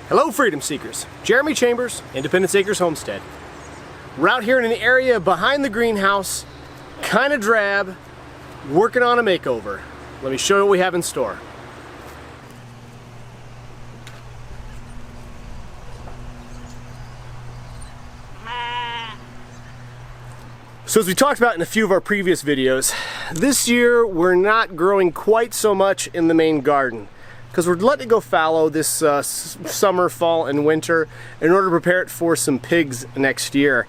Hello Freedom Seekers, Jeremy Chambers, Independence Acres Homestead. We're out here in an area behind the greenhouse, kind of drab, working on a makeover. Let me show you what we have in store. So as we talked about in a few of our previous videos, this year we're not growing quite so much in the main garden because we're letting it go fallow this summer, fall, and winter in order to prepare it for some pigs next year.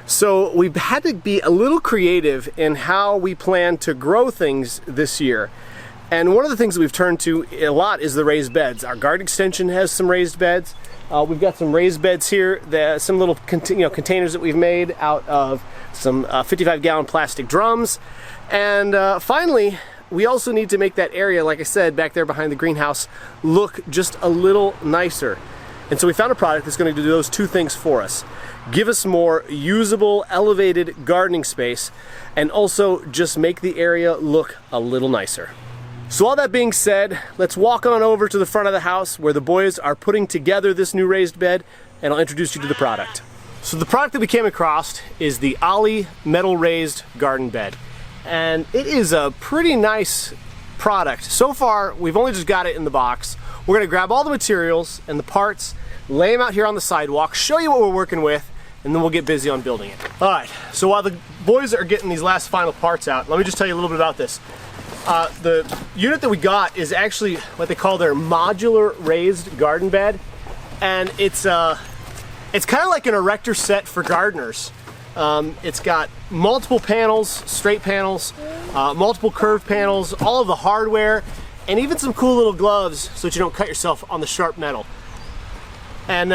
So we've had to be a little creative in how we plan to grow things this year. And one of the things that we've turned to a lot is the raised beds. Our garden extension has some raised beds. We've got some raised beds here, some little containers that we've made out of some 55-gallon plastic drums. And finally, we also need to make that area, like I said, back there behind the greenhouse, look just a little nicer. And so we found a product that's going to do those two things for us. Give us more usable, elevated gardening space, and also just make the area look a little nicer. So all that being said, let's walk on over to the front of the house where the boys are putting together this new raised bed, and I'll introduce you to the product. So the product that we came across is the Olle metal raised garden bed. And it is a pretty nice product. So far, we've only just got it in the box. We're gonna grab all the materials and the parts, lay them out here on the sidewalk, show you what we're working with, and then we'll get busy on building it. All right, so while the boys are getting these last final parts out, let me just tell you a little bit about this. The unit that we got is actually what they call their modular raised garden bed. And it's kind of like an erector set for gardeners. It's got multiple panels, straight panels, multiple curved panels, all of the hardware, and even some cool little gloves so that you don't cut yourself on the sharp metal. And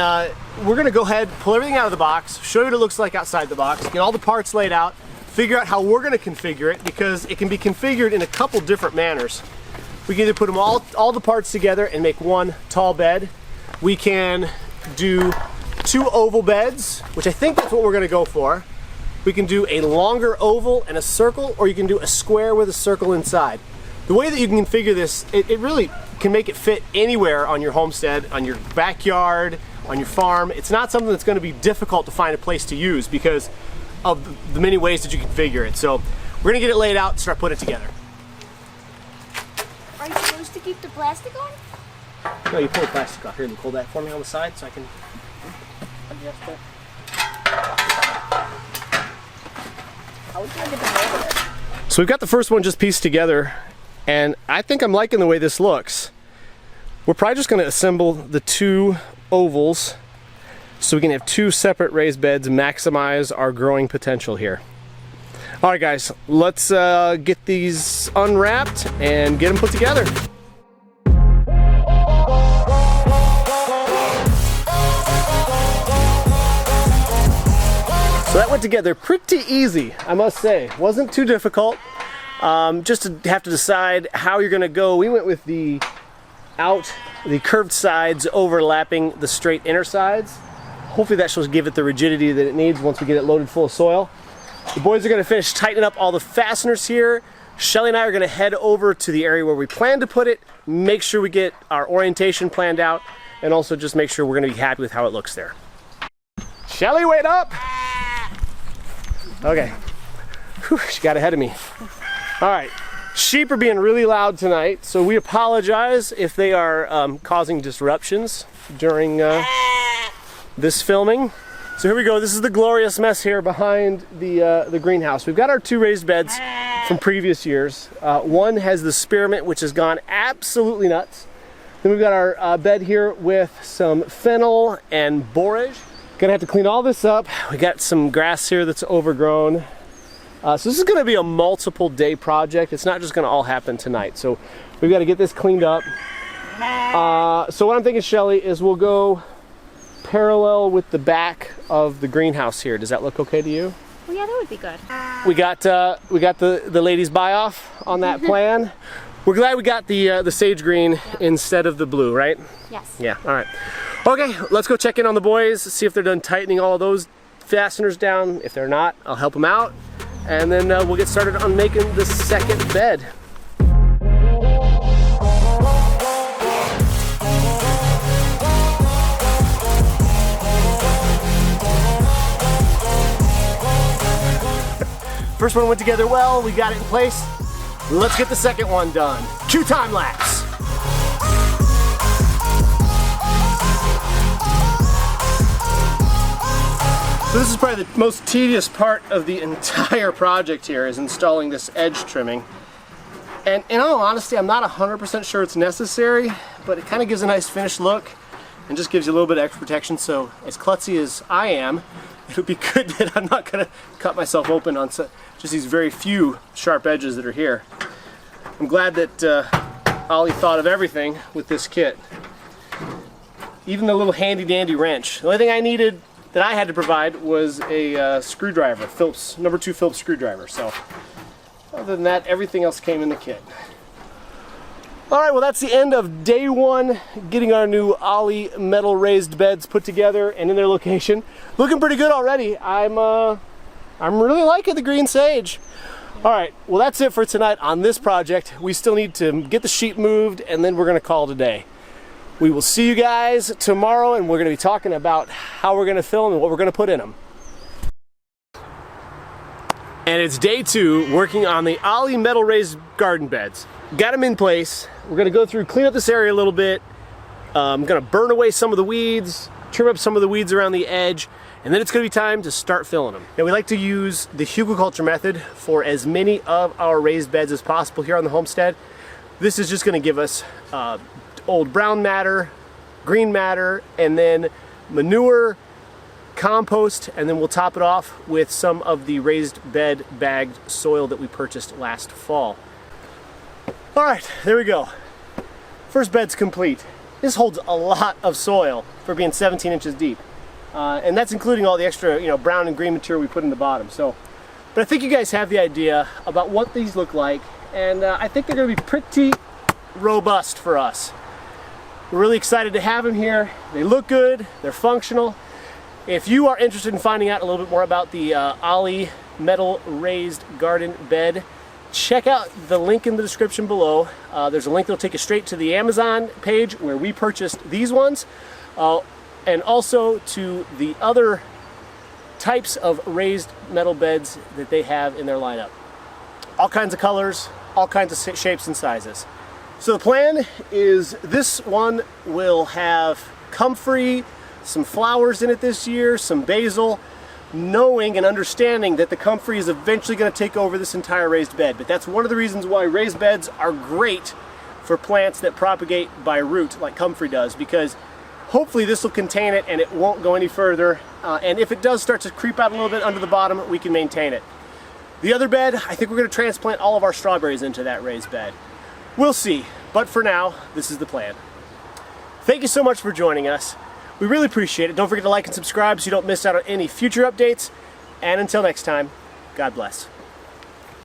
we're gonna go ahead, pull everything out of the box, show you what it looks like outside the box, get all the parts laid out, figure out how we're gonna configure it, because it can be configured in a couple different manners. We can either put them all the parts together and make one tall bed. We can do two oval beds, which I think that's what we're gonna go for. We can do a longer oval and a circle, or you can do a square with a circle inside. The way that you can configure this, it really can make it fit anywhere on your homestead, on your backyard, on your farm. It's not something that's gonna be difficult to find a place to use because of the many ways that you can configure it. So we're gonna get it laid out and start putting it together. Are you supposed to keep the plastic on? No, you pull the plastic off. Here, and pull that for me on the side so I can adjust it. How would you get them over there? So we've got the first one just pieced together, and I think I'm liking the way this looks. We're probably just gonna assemble the two ovals so we can have two separate raised beds and maximize our growing potential here. All right guys, let's get these unwrapped and get them put together. So that went together pretty easy, I must say. Wasn't too difficult. Just to have to decide how you're gonna go. We went with the curved sides overlapping the straight inner sides. Hopefully that should give it the rigidity that it needs once we get it loaded full of soil. The boys are gonna finish tightening up all the fasteners here. Shelly and I are gonna head over to the area where we plan to put it, make sure we get our orientation planned out, and also just make sure we're gonna be happy with how it looks there. Shelly, wait up! Okay, whew, she got ahead of me. All right, sheep are being really loud tonight, so we apologize if they are causing disruptions during this filming. So here we go, this is the glorious mess here behind the greenhouse. We've got our two raised beds from previous years. One has the spearmint, which has gone absolutely nuts. Then we've got our bed here with some fennel and borage. Gonna have to clean all this up. We got some grass here that's overgrown. So this is gonna be a multiple day project. It's not just gonna all happen tonight. So we've got to get this cleaned up. So what I'm thinking, Shelly, is we'll go parallel with the back of the greenhouse here. Does that look okay to you? Well, yeah, that would be good. We got the ladies buy off on that plan. We're glad we got the sage green instead of the blue, right? Yes. Yeah, all right. Okay, let's go check in on the boys, see if they're done tightening all of those fasteners down. If they're not, I'll help them out. And then we'll get started on making the second bed. First one went together well, we got it in place. Let's get the second one done. Cue time lapse. So this is probably the most tedious part of the entire project here, is installing this edge trimming. And in all honesty, I'm not 100% sure it's necessary, but it kind of gives a nice finished look and just gives you a little bit of extra protection. So as klutzy as I am, it would be good that I'm not going to cut myself open on just these very few sharp edges that are here. I'm glad that Olle thought of everything with this kit. Even the little handy dandy wrench. The only thing I needed that I had to provide was a screwdriver, Phillips, number 2 Phillips screwdriver. So other than that, everything else came in the kit. Alright, well that's the end of day 1, getting our new Olle metal raised beds put together and in their location. Looking pretty good already. I'm really liking the green sage. Alright, well that's it for tonight on this project. We still need to get the sheep moved and then we're going to call it a day. We will see you guys tomorrow and we're going to be talking about how we're going to fill them and what we're going to put in them. And it's day 2 working on the Olle metal raised garden beds. Got them in place. We're going to go through, clean up this area a little bit. I'm going to burn away some of the weeds, trim up some of the weeds around the edge, and then it's going to be time to start filling them. Now we like to use the hugelkultur method for as many of our raised beds as possible here on the homestead. This is just going to give us old brown matter, green matter, and then manure, compost, and then we'll top it off with some of the raised bed bagged soil that we purchased last fall. All right, there we go. First bed's complete. This holds a lot of soil for being 17 inches deep. And that's including all the extra, brown and green material we put in the bottom. But I think you guys have the idea about what these look like, and I think they're gonna be pretty robust for us. We're really excited to have them here. They look good, they're functional. If you are interested in finding out a little bit more about the Olle metal raised garden bed, check out the link in the description below. There's a link that'll take you straight to the Amazon page where we purchased these ones, and also to the other types of raised metal beds that they have in their lineup. All kinds of colors, all kinds of shapes and sizes. So the plan is this one will have comfrey, some flowers in it this year, some basil, knowing and understanding that the comfrey is eventually going to take over this entire raised bed. But that's one of the reasons why raised beds are great for plants that propagate by root like comfrey does, because hopefully this will contain it and it won't go any further. And if it does start to creep out a little bit under the bottom, we can maintain it. The other bed, I think we're going to transplant all of our strawberries into that raised bed. We'll see, but for now, this is the plan. Thank you so much for joining us. We really appreciate it. Don't forget to like and subscribe so you don't miss out on any future updates. And until next time, God bless.